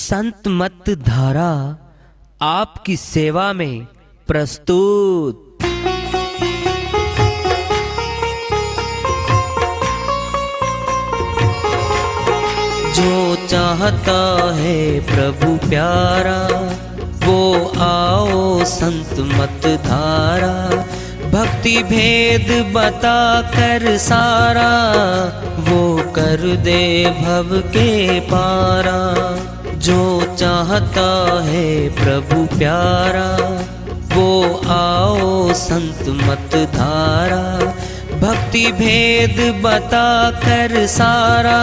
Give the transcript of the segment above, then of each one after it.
संत मत धारा आपकी सेवा में प्रस्तुत। जो चाहता है प्रभु प्यारा वो आओ संत मत धारा। भक्ति भेद बता कर सारा वो कर दे भव के पारा। जो चाहता है प्रभु प्यारा वो आओ संत मत धारा। भक्ति भेद बता कर सारा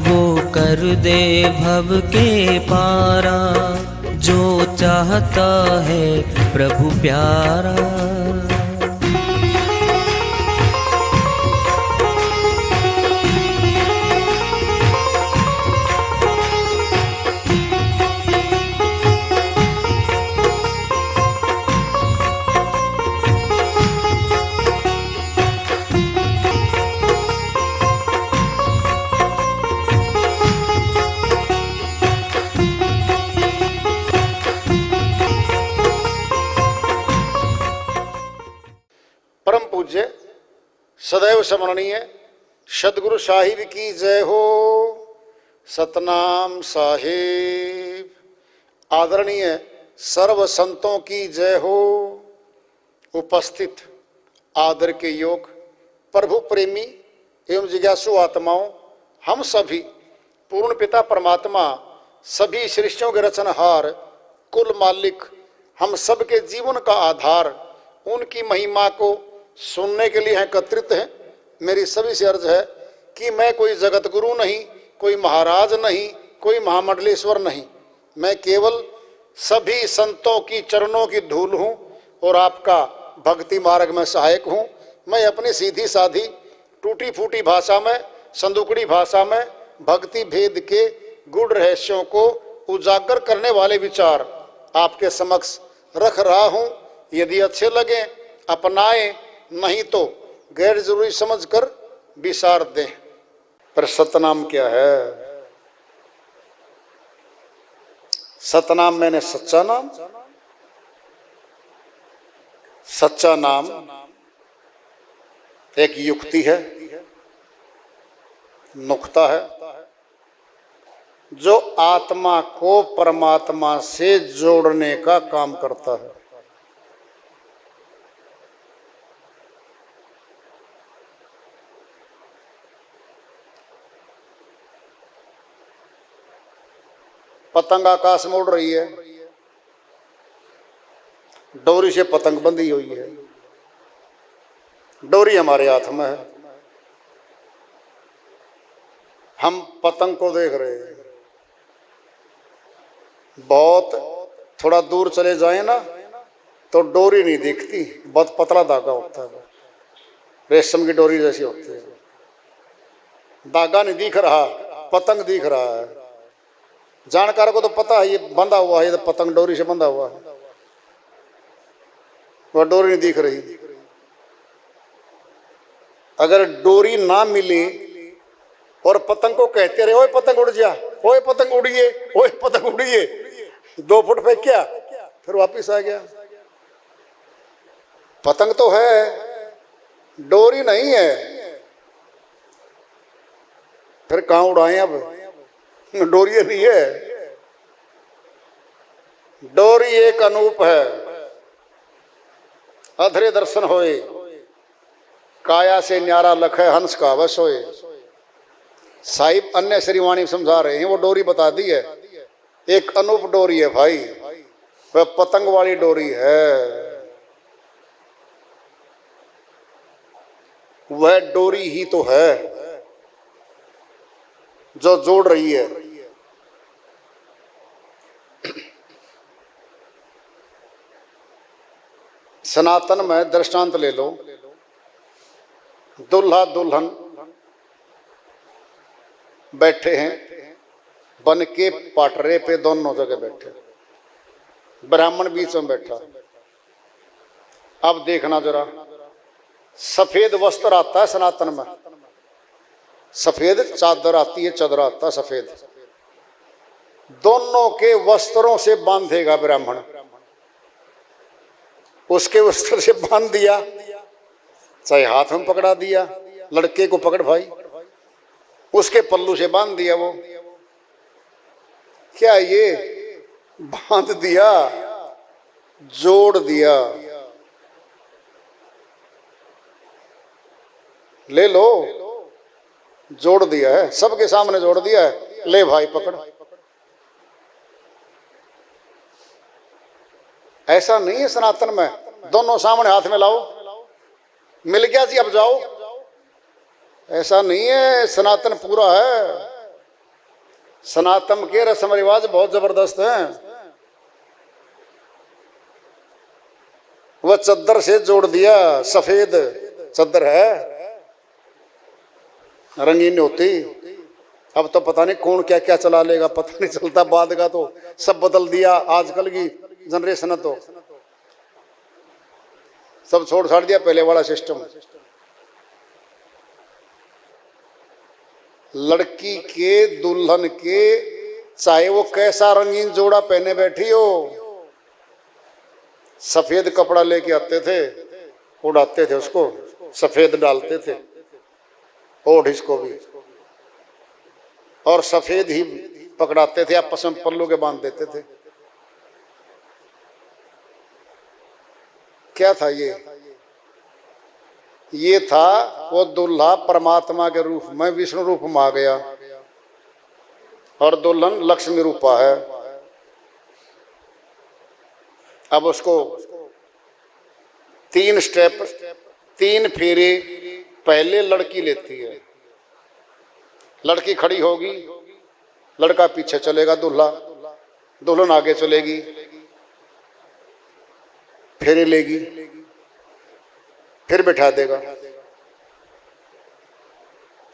वो कर दे भव के पारा। जो चाहता है प्रभु प्यारा। परम पूज्य सदैव स्मरणीय सदगुरु साहिब की जय हो। सतनाम साहिब। आदरणीय सर्व संतों की जय हो। उपस्थित आदर के योग प्रभु प्रेमी एवं जिज्ञासु आत्माओं, हम सभी पूर्ण पिता परमात्मा सभी सृष्टियों के रचनहार कुल मालिक हम सबके जीवन का आधार उनकी महिमा को सुनने के लिए एकत्रित हैं। मेरी सभी से अर्ज है कि मैं कोई जगत गुरु नहीं, कोई महाराज नहीं, कोई महामंडलेश्वर नहीं। मैं केवल सभी संतों की चरणों की धूल हूँ और आपका भक्ति मार्ग में सहायक हूँ। मैं अपनी सीधी साधी टूटी फूटी भाषा में, संदुकड़ी भाषा में भक्ति भेद के गूढ़ रहस्यों को उजागर करने वाले विचार आपके समक्ष रख रहा हूँ। यदि अच्छे लगे अपनाएं, नहीं तो गैर जरूरी समझकर विसार दें। पर सतनाम क्या है? सतनाम मैंने सच्चा नाम। सच्चा नाम एक युक्ति है, नुक्ता है जो आत्मा को परमात्मा से जोड़ने का काम करता है। पतंग आकाश में उड़ रही है, डोरी से पतंग बंधी हुई है। डोरी हमारे हाथ में है, हम पतंग को देख रहे हैं। बहुत थोड़ा दूर चले जाए ना तो डोरी नहीं दिखती, बहुत पतला धागा होता है, रेशम की डोरी जैसी होती है। धागा नहीं दिख रहा, पतंग दिख रहा है। जानकार को तो पता है ये बंधा हुआ है, ये तो पतंग डोरी से बंधा हुआ है, वह डोरी नहीं दिख रही। अगर डोरी ना मिले और पतंग को कहते रहे ओए पतंग उड़ जा, ओए पतंग उड़िए, ओए पतंग उड़िए, 2 फुट फेंक क्या, फिर वापिस आ गया। पतंग तो है, डोरी नहीं है, फिर कहाँ उड़ाएं? अब डोरी नहीं है। डोरी एक अनूप है, अधरे दर्शन होए, काया से न्यारा लखै हंस का वश होए। साहिब अन्य श्रीवाणी समझा रहे हैं, वो डोरी बता दी है। एक अनूप डोरी है भाई, वह पतंग वाली डोरी है। वह डोरी ही तो है जो जोड़ रही है। सनातन में दृष्टांत ले लो, दुल्हा दुल्हन बैठे हैं बन के पाटरे पे, दोनों जगह बैठे, ब्राह्मण बीच में बैठा। अब देखना जरा, सफेद वस्त्र आता है सनातन में, सफेद चादर आती है, चादर आता है सफेद। दोनों के वस्त्रों से बांधेगा ब्राह्मण। उसके वस्त्र से बांध दिया, चाहे हाथ में पकड़ा दिया, लड़के को पकड़ भाई, उसके पल्लू से बांध दिया। वो क्या, ये बांध दिया, जोड़ दिया, ले लो, जोड़ दिया है, सबके सामने जोड़ दिया है, ले भाई पकड़। ऐसा नहीं है सनातन में, दोनों सामने हाथ में लाओ, मिल गया जी अब जाओ, ऐसा नहीं है। सनातन पूरा है, सनातन के रस्म रिवाज बहुत जबरदस्त हैं। वह चद्दर से जोड़ दिया, सफेद चद्दर है, रंगीन होती। अब तो पता नहीं कौन क्या क्या चला लेगा, पता नहीं चलता, बाद का तो सब बदल दिया। आजकल की जनरेशन है तो सब छोड़ छाड़ दिया पहले वाला सिस्टम। लड़की के दुल्हन के चाहे वो कैसा रंगीन जोड़ा पहने बैठी हो, सफेद कपड़ा लेके आते थे, उड़ाते थे उसको, सफेद डालते थे, ओढ़ इसको भी, और सफेद ही पकड़ाते थे, आपस में पल्लू के बांध देते थे। क्या था ये था वो दुल्हा परमात्मा के रूप में, विष्णु रूप में आ गया, और दुल्हन लक्ष्मी रूपा है। अब उसको 3 स्टेप, 3 फेरे पहले लड़की लेती है। लड़की खड़ी होगी, लड़का पीछे चलेगा, दूल्हा, दुल्हन आगे चलेगी, फेरे लेगी, फिर बिठा देगा,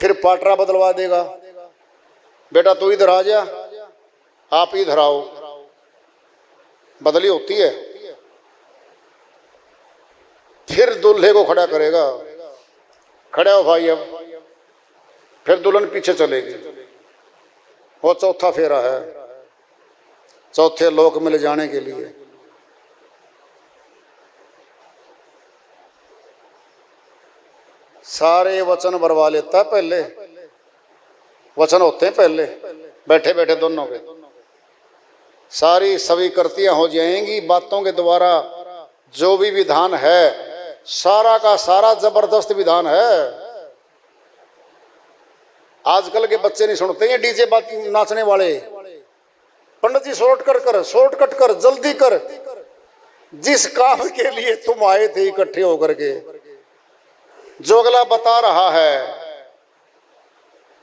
फिर पाटरा बदलवा देगा, बेटा तू इधर आ जा, आप इधर आओ, बदली होती है। फिर दूल्हे को खड़ा करेगा, खड़े हो भाई अब, फिर दुल्हन पीछे चलेगी। वो चौथा फेरा है, चौथे लोक में ले जाने के लिए। सारे वचन बरवा लेता है पहले, वचन होते हैं पहले, बैठे बैठे दोनों के, सारी स्वीकृतियां हो जाएंगी बातों के द्वारा। जो भी विधान है सारा का सारा जबरदस्त विधान है। आजकल के बच्चे नहीं सुनते हैं, डीजे बात नाचने वाले, पंडित जी शॉर्टकट कर, जल्दी कर। जिस काम के लिए तुम आए थे इकट्ठे होकर के, जो अगला बता रहा है,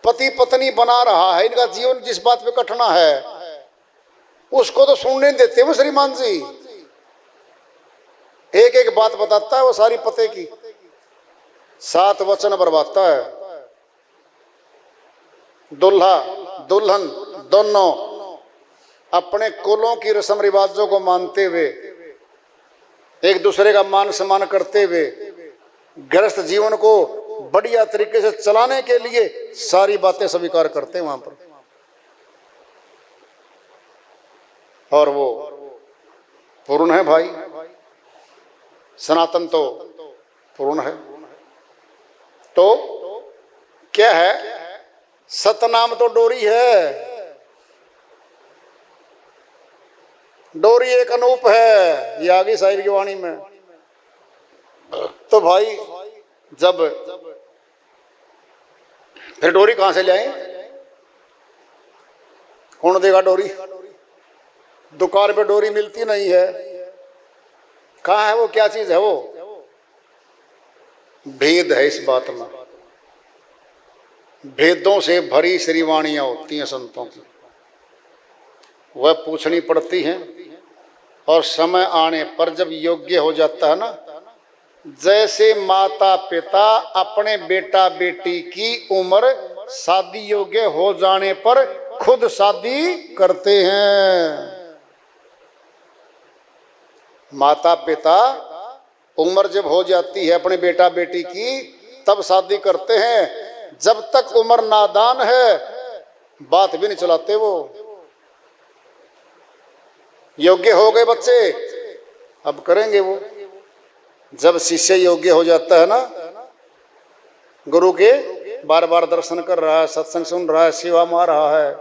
पति पत्नी बना रहा है, इनका जीवन जिस बात पे कटना है उसको तो सुनने देते वो श्रीमान जी। एक एक बात बताता है वो सारी पते की, 7 वचन बरवाता है। दुल्हा दुल्हन दोनों अपने कुलों की रस्म रिवाजों को मानते हुए, एक दूसरे का मान सम्मान करते हुए, गृहस्थ जीवन को बढ़िया तरीके से चलाने के लिए सारी बातें स्वीकार करते हैं वहां पर। और वो पूर्ण है भाई, सनातन तो पूर्ण है। तो क्या है, सतनाम तो डोरी है, डोरी एक अनूप है, ये आगे साहिब की वाणी में। तो भाई जब फिर डोरी कहां से लाएं, कौन देगा डोरी? दुकान पे डोरी मिलती नहीं है, कहाँ है वो, क्या चीज है वो? भेद है इस बात में, भेदों से भरी श्रीवाणियां होती हैं संतों की, वह पूछनी पड़ती हैं। और समय आने पर जब योग्य हो जाता है ना, जैसे माता पिता अपने बेटा बेटी की उम्र शादी योग्य हो जाने पर खुद शादी करते हैं। माता पिता उम्र जब हो जाती है अपने बेटा बेटी की तब शादी करते हैं। जब तक उम्र नादान है बात भी नहीं चलाते वो। योग्य हो गए बच्चे, अब करेंगे वो। जब शिष्य योग्य हो जाता है ना, गुरु के बार बार दर्शन कर रहा है, सत्संग सुन रहा है, सेवा में आ रहा है,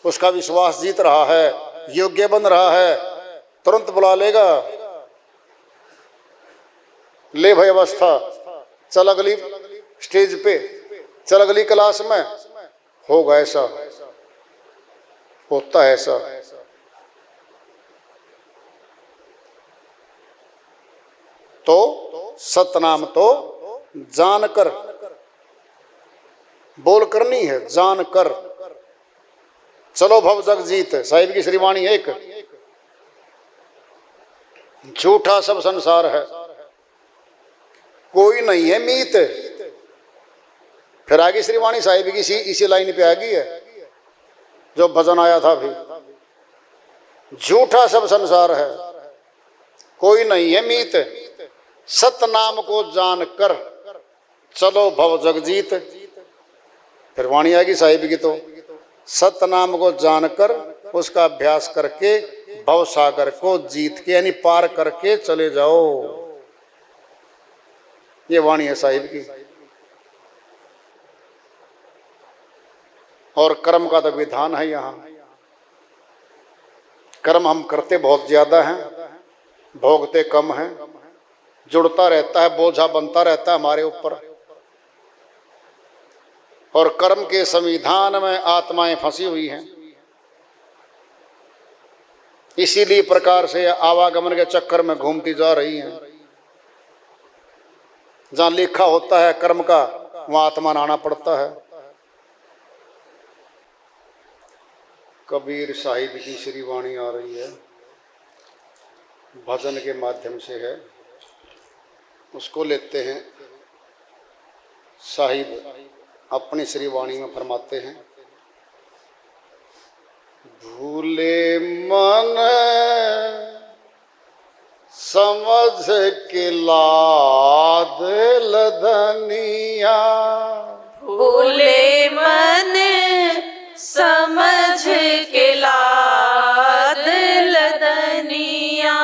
उसका विश्वास जीत रहा है, योग्य बन रहा है, तुरंत बुला लेगा, ले भाई अवस्था, चल अगली स्टेज पे, चल अगली क्लास में। होगा ऐसा, होता है ऐसा। तो सतनाम तो जानकर बोल करनी है, जानकर। चलो भव जग जीत, साहिब की श्रीवाणी एक। झूठा सब संसार है, कोई नहीं है मीत। फिर आगे श्रीवाणी साहिब की इसी लाइन पे आ गई है जो भजन आया था भी। झूठा सब संसार है, कोई नहीं है मीत, सतनाम को जानकर चलो भव जगजीत। फिर वाणी आएगी साहिब की, तो सतनाम को जानकर उसका अभ्यास करके भव सागर को जीत के यानी पार करके चले जाओ। ये वाणी है साहिब की। और कर्म का तो विधान है यहाँ। कर्म हम करते बहुत ज्यादा हैं, भोगते कम हैं। जुड़ता रहता है, बोझा बनता रहता है हमारे ऊपर। और कर्म के संविधान में आत्माएं फंसी हुई हैं। इसीलिए प्रकार से आवागमन के चक्कर में घूमती जा रही हैं। जहां लिखा होता है कर्म का, वहां आत्मा आना पड़ता है। कबीर साहिब की श्री वाणी आ रही है, भजन के माध्यम से है, उसको लेते हैं। साहिब अपनी श्री वाणी में फरमाते हैं, भूले मन समझ के लाद लदनिया। भूले मन समझ के लाद लदनिया,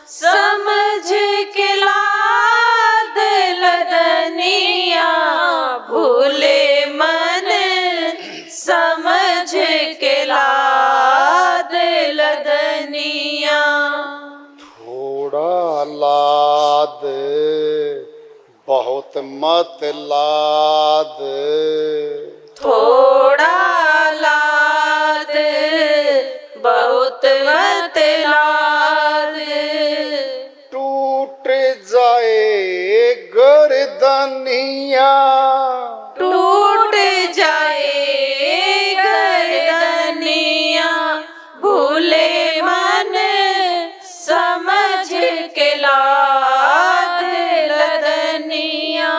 समझ के लाद लदनिया। भूले मन समझ के लाद लदनिया। थोड़ा लाद बहुत मत लाद, थोड़ा लाद बहुत मत लाद। टूट जाए गर्दनिया, टूट जाए गर्दनिया। भूले मन समझ के लाद लदनिया,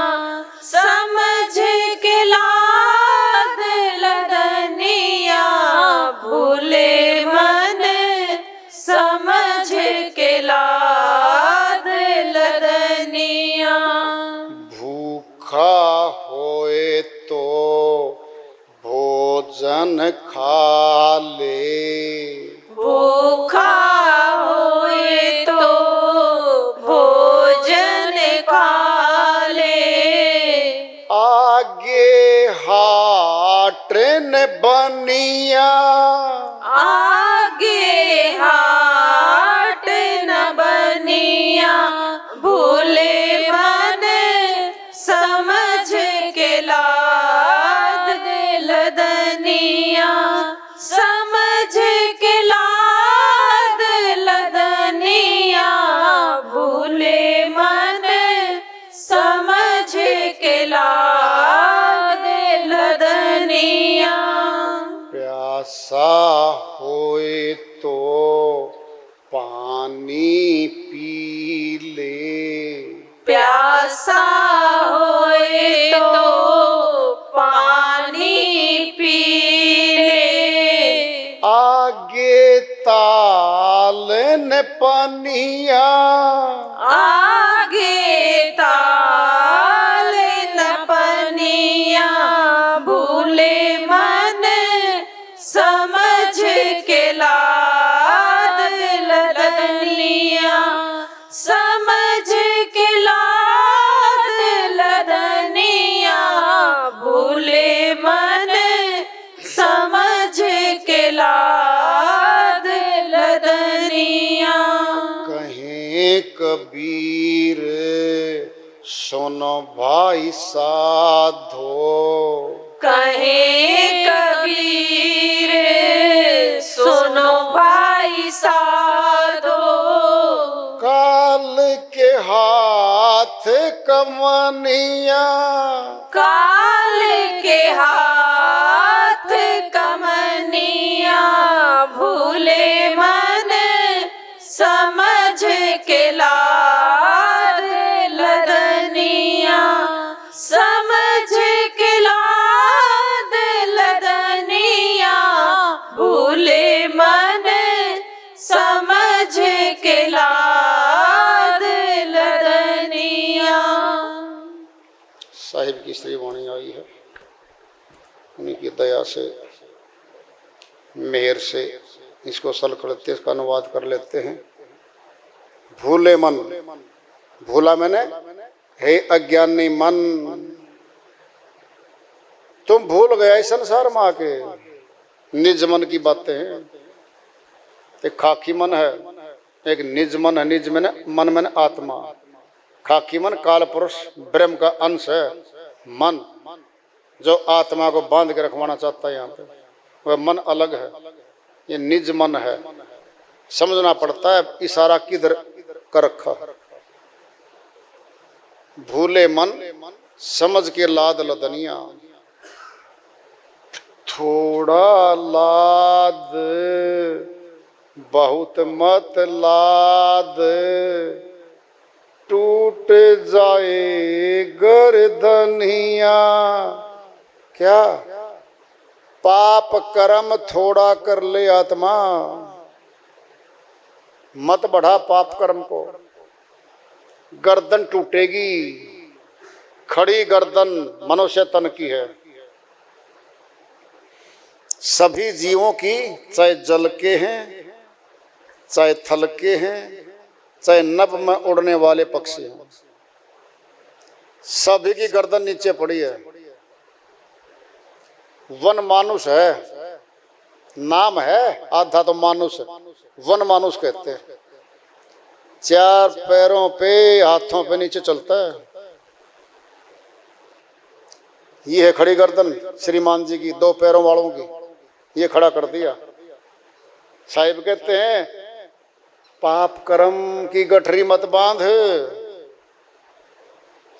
समझ के लाद लदनिया। भूले मन समझ के लाद लदनिया। भूखा होए तो भोजन खा ले, भूखा होए तो भोजन खा ले। आगे हाट न बनिया, आगे हाट न बनिया। भूले मन समझ के लाद लदनिया, समझ के लाद लदनिया। भूले मन समझ के लाद लदनिया। प्यासा होए तो पानी पी ले, प्यासा होए तो पानी पी ले। आगे ताल न पनिया, आगे ताल न पनिया। भूले मन समझ के लाद सुनो भाई साधो, कहे कबीर सुनो भाई साधो, काल के हाथ कमनिया, काल के हाथ कमनिया, भूले मन समझ के लाद लदनिया, समझ के लाद लदनिया, भूले मन समझ के लाद लदनिया। साहिब की श्री वाणी आई है, उन्हीं की दया से, मेहर से इसको सल करते, इसका अनुवाद कर लेते हैं। भूले मन, भूला मैंने हे अज्ञानी मन, तुम भूल गया इस संसार में आके, निज मन की बातें हैं। एक खाकी मन है, एक निज मन है। निज मैंने मन मैंने आत्मा, खाकी मन काल पुरुष ब्रह्म का अंश है। मन जो आत्मा को बांध के रखवाना चाहता है, यहाँ पे वह मन अलग है, ये निज मन है। समझना पड़ता है इशारा किधर कर रखा है। भूले मन समझ के लाद लदनिया, थोड़ा लाद बहुत मत लाद, टूट जाए गर्दनिया। क्या पाप कर्म थोड़ा कर ले आत्मा, मत बढ़ा पाप कर्म को, गर्दन टूटेगी। खड़ी गर्दन मनुष्य तन की है। सभी जीवों की, चाहे जल के हैं, चाहे थल के हैं, चाहे नभ में उड़ने वाले पक्षी हैं, सभी की गर्दन नीचे पड़ी है। वन मानुष है, नाम है, आधा तो मानुष है। वन मानुष कहते हैं। चार पैरों पे, हाथों पे नीचे चलता है। ये है खड़ी गर्दन श्रीमान जी की, दो पैरों वालों की, ये खड़ा कर दिया। साहिब कहते हैं पाप कर्म की गठरी मत बांध,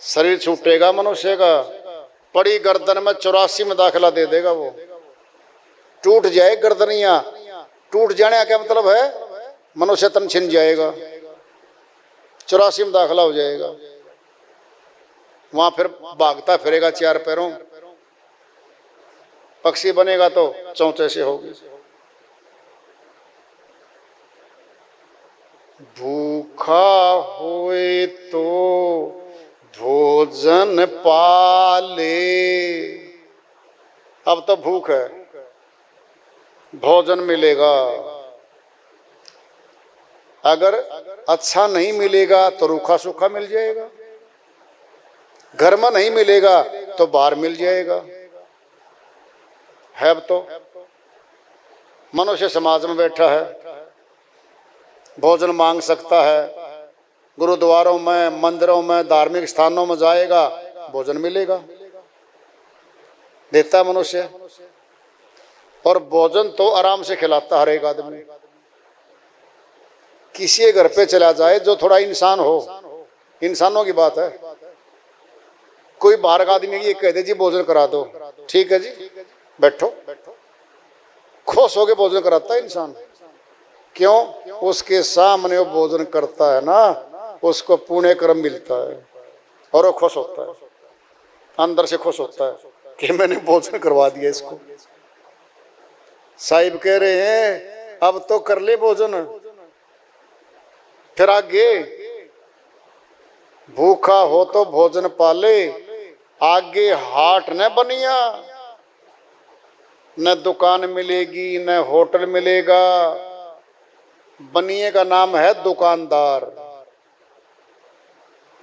शरीर छूटेगा मनुष्य का। पड़ी गर्दन में 84 में दाखिला दे देगा वो, टूट जाए गर्दनिया। टूट जाने का क्या मतलब है? मनुष्य तन छिन जाएगा, 84 में दाखिला हो जाएगा। वहां फिर भागता फिरेगा चार पैरों, पक्षी बनेगा तो चौंचे से होगी। भूखा होए तो भोजन पाले। अब तो भूख है, भोजन मिलेगा। अगर अच्छा नहीं मिलेगा तो रूखा सूखा मिल जाएगा। घर में नहीं मिलेगा तो बाहर मिल जाएगा। है अब तो मनुष्य समाज में बैठा है, भोजन मांग सकता है। गुरुद्वारों में, मंदिरों में, धार्मिक स्थानों में जाएगा, भोजन मिलेगा, देता मनुष्य। और भोजन तो आराम से खिलाता हर एक आदमी। किसी के घर पे चला जाए जो थोड़ा इंसान हो, इंसानों की बात है। कोई बाहर का आदमी ये कह दे जी भोजन करा दो, ठीक है जी बैठो, खुश होके भोजन कराता है इंसान। क्यों? उसके सामने वो भोजन करता है ना, उसको पुण्य कर्म मिलता है और वो खुश होता है, अंदर से खुश होता है कि मैंने भोजन करवा दिया इसको। साहिब कह रहे हैं अब तो कर ले भोजन, फिर आगे भूखा हो तो भोजन पाले। आगे हाट न बनिया, न दुकान मिलेगी, न होटल मिलेगा। बनिए का नाम है दुकानदार।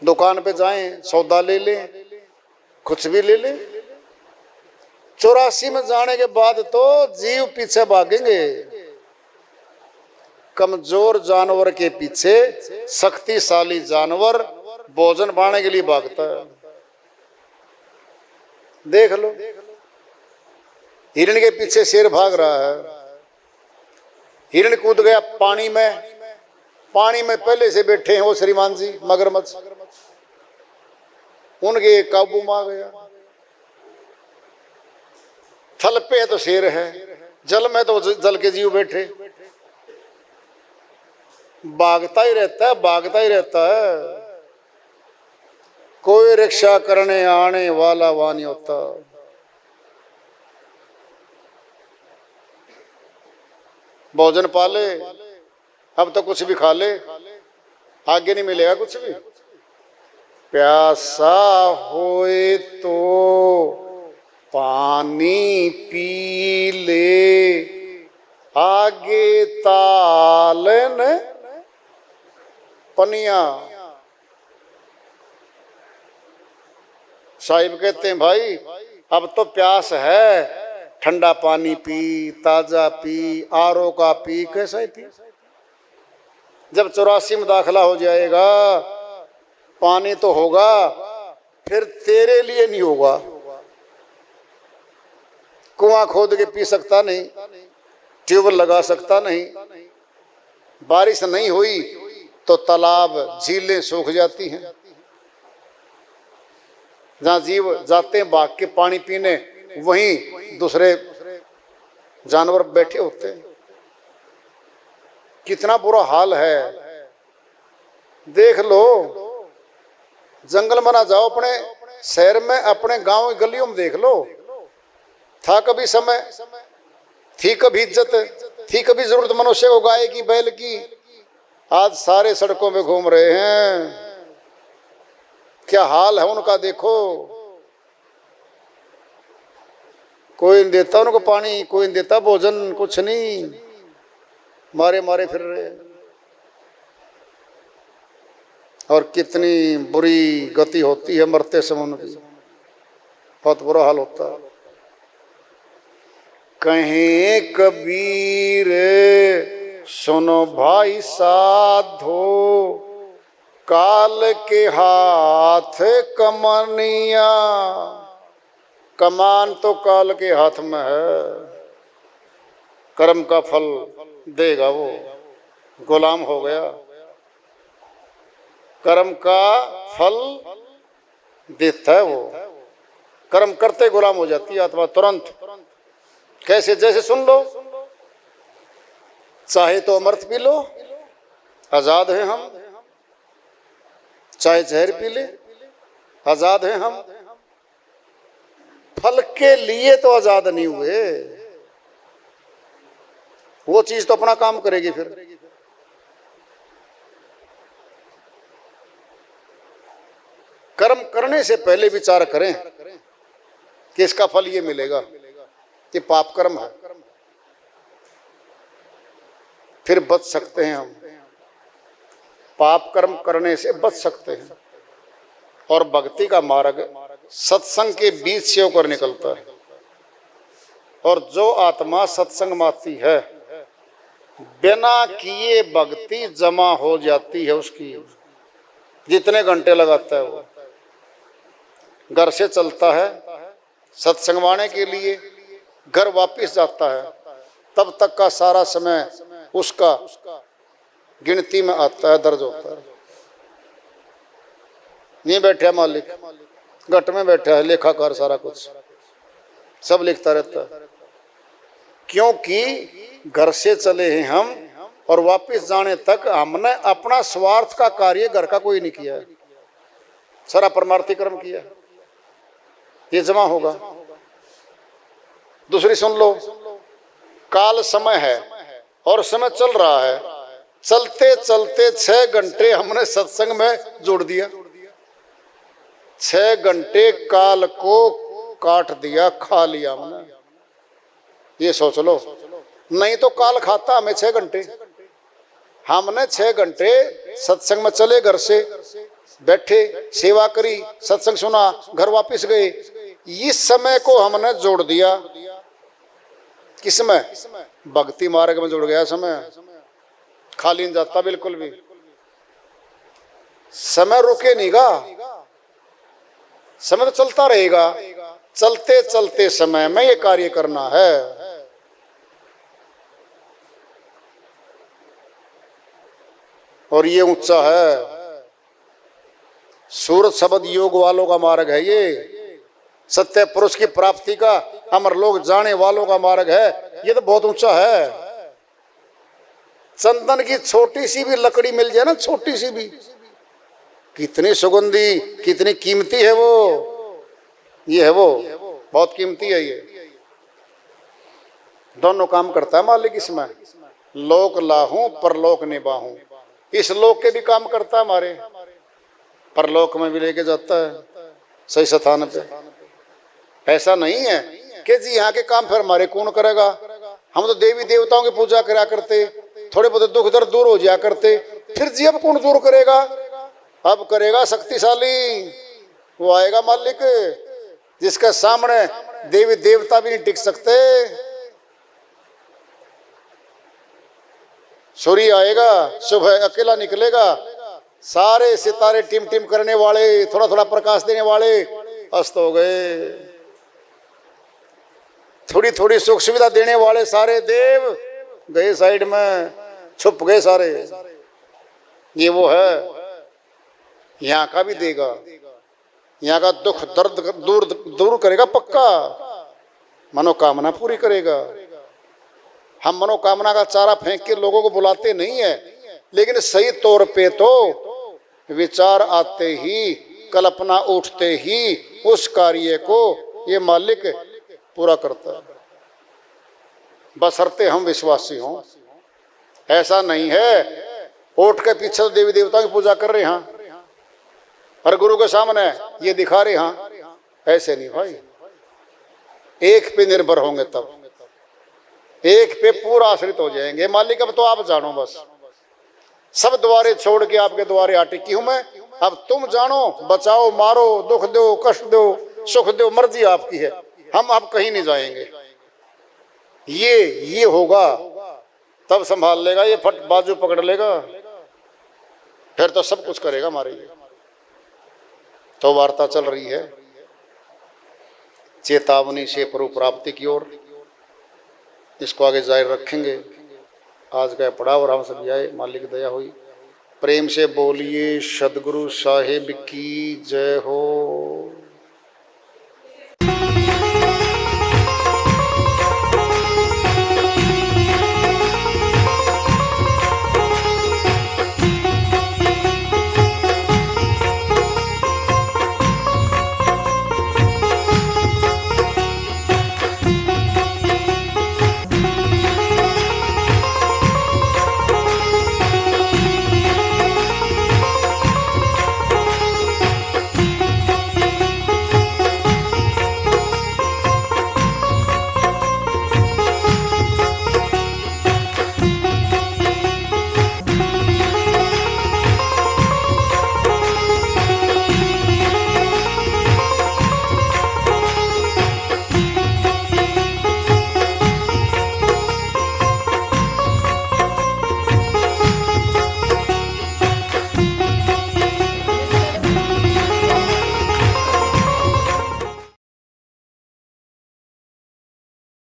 दुकान पे जाएं, सौदा ले लें, कुछ भी ले लें। 84 में जाने के बाद तो जीव पीछे भागेंगे। कमजोर जानवर के पीछे शक्तिशाली जानवर भोजन पाने के लिए भागता है। देख लो, हिरण के पीछे शेर भाग रहा है, हिरण कूद गया पानी में, पानी में पहले से बैठे हैं वो श्रीमान जी मगरमच्छ, उनके काबू में आ गया। थल पे तो शेर है, जल में तो जल के जीव बैठे, भागता ही रहता है, भागता ही रहता है, कोई रक्षा करने आने वाला वहां नहीं होता। भोजन पाले, अब तो कुछ भी खा ले, आगे नहीं मिलेगा कुछ भी। प्यासा होए तो पानी पी ले, आगे तालन पनिया। साहिब कहते हैं भाई अब तो प्यास है, ठंडा पानी पी, ताजा पी, आरओ का पी, कैसा ही पी। जब 84 में दाखिला हो जाएगा पानी तो होगा, फिर तेरे लिए नहीं होगा। कुआं खोद के पी सकता नहीं, ट्यूबवेल लगा सकता नहीं, बारिश नहीं हुई तो तालाब झीलें सूख जाती हैं। जहाँ जीव जाते हैं भाग के पानी पीने, वहीं दूसरे जानवर बैठे होते हैं। कितना बुरा हाल है, देख लो। जंगल में ना जाओ, अपने शहर में, अपने गांव की गलियों में देख लो। था कभी समय, थी कभी इज्जत, थी कभी जरूरत मनुष्य को गाय की, बैल की, आज सारे सड़कों में घूम रहे हैं। क्या हाल है उनका देखो। कोई नहीं देता उनको पानी, कोई नहीं देता भोजन, कुछ नहीं, मारे मारे फिर रहे। और कितनी बुरी गति होती है मरते समय उनकी, बहुत बुरा हाल होता है। कहें कबीर सुनो भाई साधो, काल के हाथ कमानिया। कमान तो काल के हाथ में है, कर्म का फल देगा वो। गुलाम हो गया, कर्म का फल देता है वो। कर्म करते गुलाम हो जाती है आत्मा तुरंत। कैसे? जैसे सुन लो, चाहे तो अमृत पी लो, आजाद हैं हम, चाहे जहर पी ले, आजाद हैं हम। फल के लिए तो आजाद नहीं हुए, वो चीज तो अपना काम करेगी। फिर कर्म करने से पहले विचार करें कि इसका फल ये मिलेगा, ये पाप कर्म है, फिर बच सकते हैं हम। पाप कर्म करने से बच सकते हैं। और भक्ति का मार्ग सत्संग के बीच से होकर निकलता है। और जो आत्मा सत्संग में आती है, बिना किए भक्ति जमा हो जाती है उसकी। जितने घंटे लगाता है वो, घर से चलता है सत्संग आने के लिए, घर वापस जाता है, तब तक का सारा समय उसका गिनती में आता है, दर्ज होता है। नहीं बैठा मालिक, घट में बैठा है लेखाकार, सारा कुछ सब लिखता रहता है। क्योंकि घर से चले हैं हम, और वापस जाने तक हमने अपना स्वार्थ का कार्य घर का कोई नहीं किया है, सारा परमार्थी कर्म किया है। ये जमा होगा। दूसरी सुन लो, काल समय है और समय चल रहा है। चलते चलते 6 घंटे हमने सत्संग में जोड़ दिया, 6 घंटे काल को काट दिया, खा लिया हमने। ये सोच लो, नहीं तो काल खाता हमें 6 घंटे। हमने 6 घंटे सत्संग में चले, घर से बैठे, सेवा करी, सत्संग सुना, घर वापस गए। इस समय को हमने जोड़ दिया किसमें? भक्ति मार्ग में जुड़ गया समय। खाली नहीं जाता बिल्कुल भी। समय रुके नहीं गा, समय तो चलता रहेगा। चलते चलते समय में ये कार्य करना है। और ये ऊंचा है। सूरत शब्द योग वालों का मार्ग है। ये सत्य पुरुष की प्राप्ति का अमर लोग जाने वालों का मार्ग है। ये तो बहुत ऊंचा है। चंदन की छोटी सी भी लकड़ी मिल जाए ना, छोटी सी भी, कितनी सुगंधी, कितनी कीमती है वो। ये है वो, बहुत कीमती है ये। दोनों काम करता है मालिक इसमें। लोक लाहूं परलोक निभाहूं। इस लोक के भी काम करता है हमारे, परलोक में भी लेके जाता है सही स्थान पे। ऐसा नहीं है कि जी यहाँ के काम फिर हमारे कौन करेगा। हम तो देवी देवताओं की पूजा करा करते, थोड़े बहुत दुख दर्द दूर हो जाया करते, फिर जी अब कौन दूर करेगा। अब करेगा शक्तिशाली, वो आएगा मालिक जिसके सामने देवी देवता भी नहीं टिक सकते। सूर्य आएगा, सुबह अकेला निकलेगा, सारे सितारे टिम टिम करने वाले, थोड़ा थोड़ा प्रकाश देने वाले अस्त हो गए। थोड़ी थोड़ी सुख सुविधा देने वाले सारे देव गए साइड में, छुप गए सारे। ये वो है, यहाँ का भी देगा, यहाँ का दुख दर्द दूर दूर करेगा पक्का, मनोकामना पूरी करेगा। हम मनोकामना का चारा फेंक के लोगों को बुलाते नहीं है, लेकिन सही तौर पे तो विचार आते ही, कल्पना उठते ही उस कार्य को ये मालिक पूरा करता है, बशर्ते हम विश्वासी हों। ऐसा नहीं है उठ के पीछे तो देवी देवताओं की पूजा कर रहे हैं और गुरु के सामने ये दिखा रहे हैं, ऐसे नहीं भाई। एक पे निर्भर होंगे तब, एक पे पूरा आश्रित हो जाएंगे। मालिक अब तो आप जानो, बस सब द्वारे छोड़ के आपके द्वारे आ टिकी हूं मैं। अब तुम जानो, बचाओ मारो, दुख दो कष्ट दो सुख दो, मर्जी आपकी है, हम अब कहीं नहीं जाएंगे। ये होगा तब संभाल लेगा, ये फट बाजू पकड़ लेगा, फिर तो सब कुछ करेगा हमारे लिए। तो वार्ता चल रही है चेतावनी से प्रभु प्राप्ति की ओर, इसको आगे जारी रखेंगे। आज का पड़ा और हम सब आए, मालिक दया हुई। प्रेम से बोलिए सदगुरु साहिब की जय हो।